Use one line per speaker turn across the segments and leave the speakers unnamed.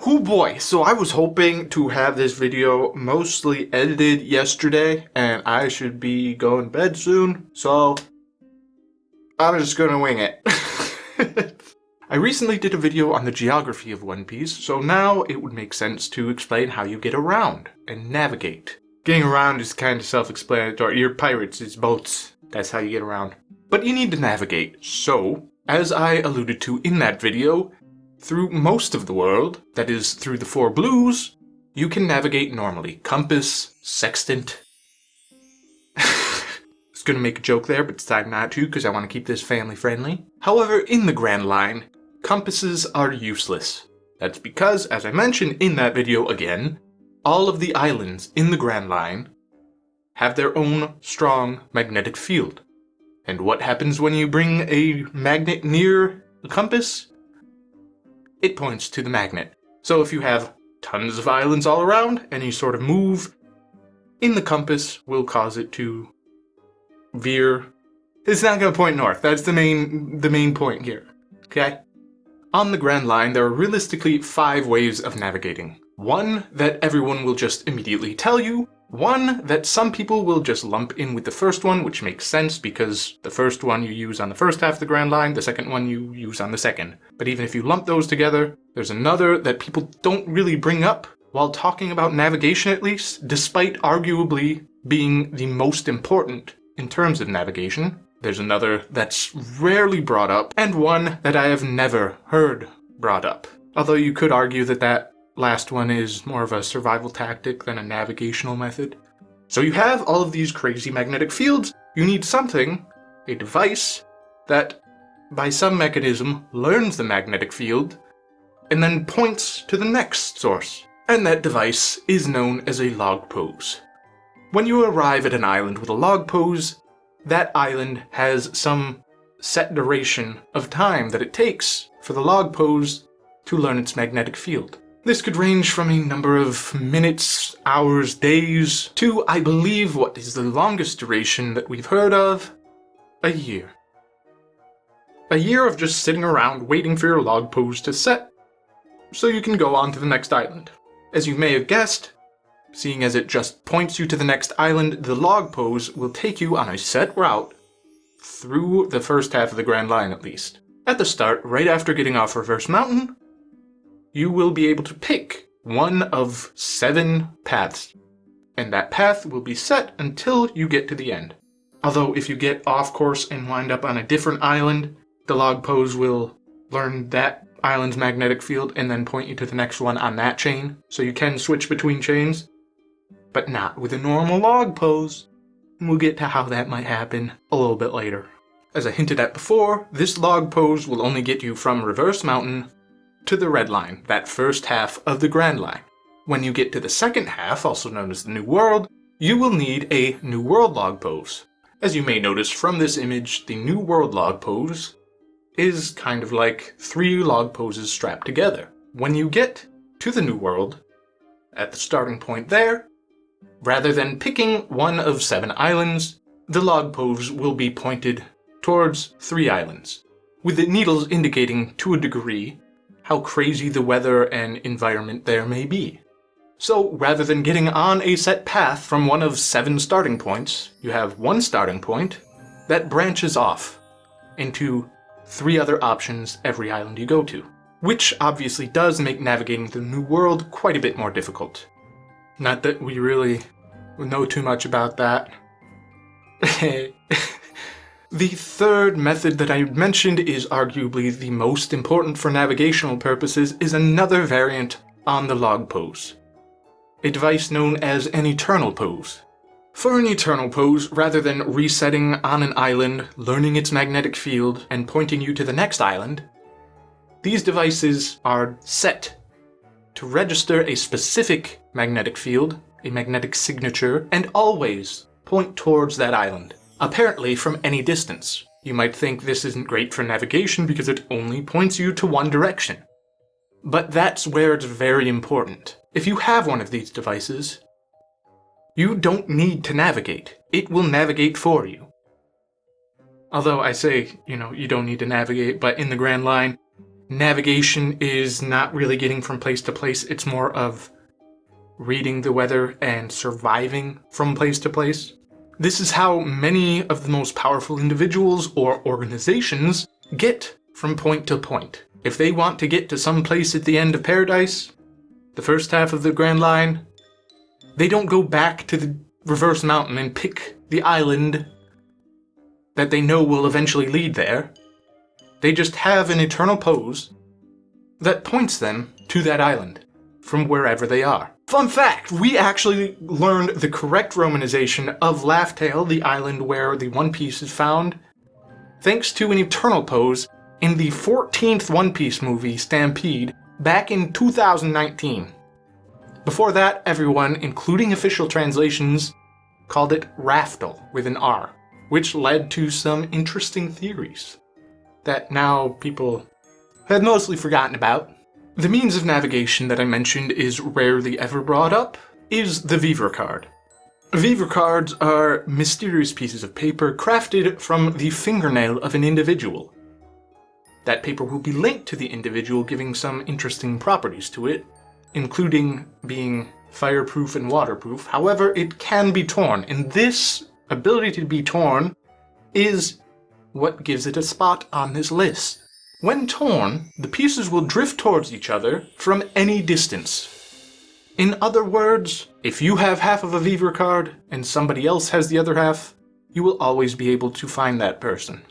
Oh boy, so I was hoping to have this video mostly edited yesterday, and I should be going to bed soon, so I'm just gonna wing it. I recently did a video on the geography of One Piece, so now it would make sense to explain how you get around and navigate. Getting around is kind of self-explanatory. You're pirates, it's boats. That's how you get around. But you need to navigate, so, as I alluded to in that video, through most of the world, that is, through the four blues, you can navigate normally. Compass, sextant. I was gonna make a joke there, but decided not to because I want to keep this family friendly. However, in the Grand Line, compasses are useless. That's because, as I mentioned in that video again, all of the islands in the Grand Line have their own strong magnetic field. And what happens when you bring a magnet near a compass? It points to the magnet. So if you have tons of islands all around, any sort of move in the compass will cause it to veer. It's not going to point north. That's the main point here. Okay? On the Grand Line, there are realistically 5 ways of navigating. One that everyone will just immediately tell you. One that some people will just lump in with the first one, which makes sense because the first one you use on the first half of the Grand Line, the second one you use on the second. But even if you lump those together, there's another that people don't really bring up while talking about navigation at least, despite arguably being the most important in terms of navigation. There's another that's rarely brought up, and one that I have never heard brought up. Although you could argue that that last one is more of a survival tactic than a navigational method. So you have all of these crazy magnetic fields. You need something, a device, that by some mechanism learns the magnetic field and then points to the next source. And that device is known as a log pose. When you arrive at an island with a log pose, that island has some set duration of time that it takes for the log pose to learn its magnetic field. This could range from a number of minutes, hours, days, to, I believe, what is the longest duration that we've heard of? A year. A year of just sitting around waiting for your log pose to set, so you can go on to the next island. As you may have guessed, seeing as it just points you to the next island, the log pose will take you on a set route through the first half of the Grand Line at least. At the start, right after getting off Reverse Mountain, you will be able to pick one of 7 paths, and that path will be set until you get to the end. Although if you get off course and wind up on a different island, the log pose will learn that island's magnetic field and then point you to the next one on that chain, so you can switch between chains, but not with a normal log pose. We'll get to how that might happen a little bit later. As I hinted at before, this log pose will only get you from Reverse Mountain to the Red Line, that first half of the Grand Line. When you get to the second half, also known as the New World, you will need a New World log pose. As you may notice from this image, the New World log pose is kind of like 3 log poses strapped together. When you get to the New World, at the starting point there, rather than picking one of 7 islands, the log pose will be pointed towards 3 islands, with the needles indicating to a degree how crazy the weather and environment there may be. So rather than getting on a set path from one of 7 starting points, you have one starting point that branches off into 3 other options every island you go to, which obviously does make navigating the New World quite a bit more difficult. Not that we really know too much about that. The third method that I mentioned is arguably the most important for navigational purposes is another variant on the log pose. A device known as an eternal pose. For an eternal pose, rather than resetting on an island, learning its magnetic field, and pointing you to the next island, these devices are set to register a specific magnetic field, a magnetic signature, and always point towards that island. Apparently from any distance. You might think this isn't great for navigation because it only points you to one direction. But that's where it's very important. If you have one of these devices, you don't need to navigate. It will navigate for you. Although I say, you don't need to navigate, but in the Grand Line, navigation is not really getting from place to place. It's more of reading the weather and surviving from place to place. This is how many of the most powerful individuals or organizations get from point to point. If they want to get to some place at the end of Paradise, the first half of the Grand Line, they don't go back to the reverse mountain and pick the island that they know will eventually lead there. They just have an eternal pose that points them to that island from wherever they are. Fun fact, we actually learned the correct romanization of Laugh-Tale, the island where the One Piece is found, thanks to an eternal pose in the 14th One Piece movie, Stampede, back in 2019. Before that, everyone, including official translations, called it Raftel with an R, which led to some interesting theories that now people have mostly forgotten about. The means of navigation that I mentioned is rarely ever brought up, is the Vivre Card. Vivre Cards are mysterious pieces of paper crafted from the fingernail of an individual. That paper will be linked to the individual, giving some interesting properties to it, including being fireproof and waterproof. However, it can be torn, and this ability to be torn is what gives it a spot on this list. When torn, the pieces will drift towards each other from any distance. In other words, if you have half of a Vivre card and somebody else has the other half, you will always be able to find that person.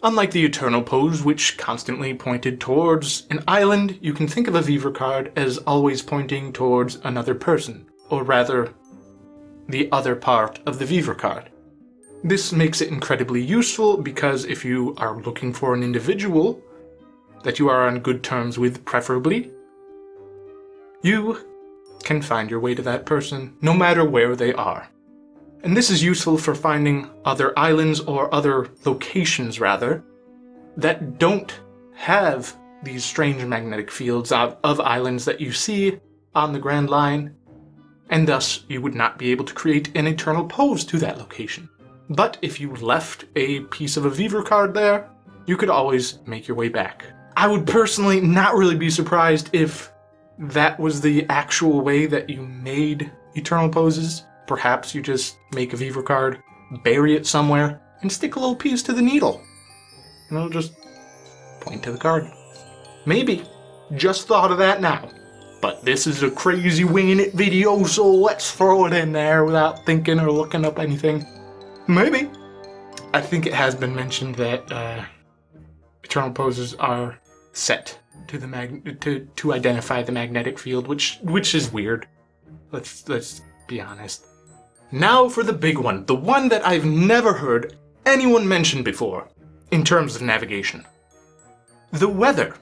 Unlike the Eternal Pose, which constantly pointed towards an island, you can think of a Vivre card as always pointing towards another person, or rather, the other part of the Vivre card. This makes it incredibly useful because if you are looking for an individual that you are on good terms with, preferably, you can find your way to that person no matter where they are. And this is useful for finding other islands or other locations, rather, that don't have these strange magnetic fields of islands that you see on the Grand Line, and thus you would not be able to create an eternal pose to that location. But if you left a piece of a Vivre card there, you could always make your way back. I would personally not really be surprised if that was the actual way that you made eternal poses. Perhaps you just make a Vivre card, bury it somewhere, and stick a little piece to the needle. And it'll just point to the card. Maybe. Just thought of that now. But this is a crazy winging it video, so let's throw it in there without thinking or looking up anything. Maybe. I think it has been mentioned that eternal poses are set to the to identify the magnetic field, which is weird. Let's be honest. Now for the big one, the one that I've never heard anyone mention before in terms of navigation. The weather.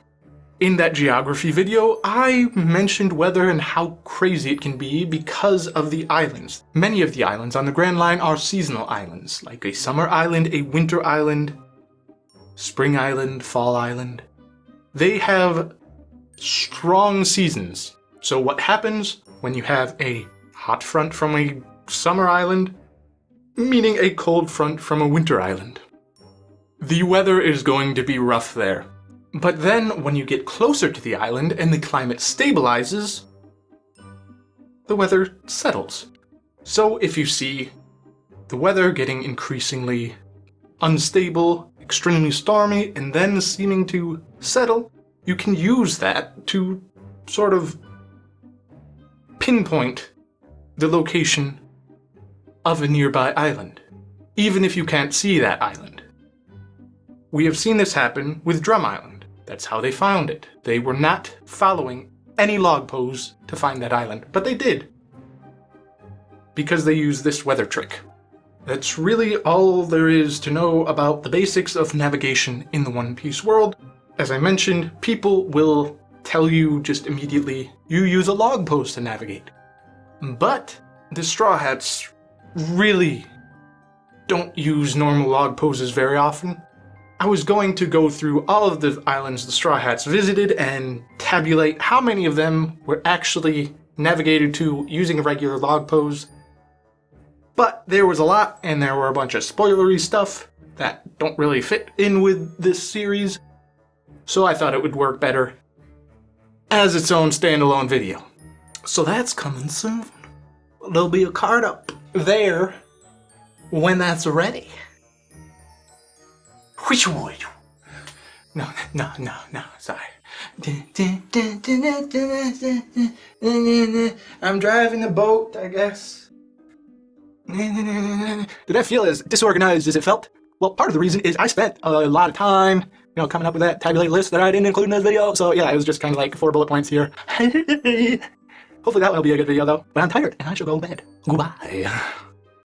In that geography video, I mentioned weather and how crazy it can be because of the islands. Many of the islands on the Grand Line are seasonal islands, like a summer island, a winter island, spring island, fall island. They have strong seasons. So what happens when you have a hot front from a summer island, meeting a cold front from a winter island? The weather is going to be rough there. But then when you get closer to the island and the climate stabilizes, the weather settles. So if you see the weather getting increasingly unstable, extremely stormy, and then seeming to settle, you can use that to sort of pinpoint the location of a nearby island, even if you can't see that island. We have seen this happen with Drum Island. That's how they found it. They were not following any log pose to find that island, but they did, because they used this weather trick. That's really all there is to know about the basics of navigation in the One Piece world. As I mentioned, people will tell you just immediately, you use a log pose to navigate. But the Straw Hats really don't use normal log poses very often. I was going to go through all of the islands the Straw Hats visited and tabulate how many of them were actually navigated to using a regular log pose. But there was a lot, and there were a bunch of spoilery stuff that don't really fit in with this series. So I thought it would work better as its own standalone video. So that's coming soon. There'll be a card up there when that's ready. No, sorry. I'm driving the boat, I guess. Did that feel as disorganized as it felt? Well, part of the reason is I spent a lot of time, coming up with that tabulate list that I didn't include in this video. So yeah, it was just kind of like 4 bullet points here. Hopefully that will be a good video though. But I'm tired and I should go to bed. Goodbye.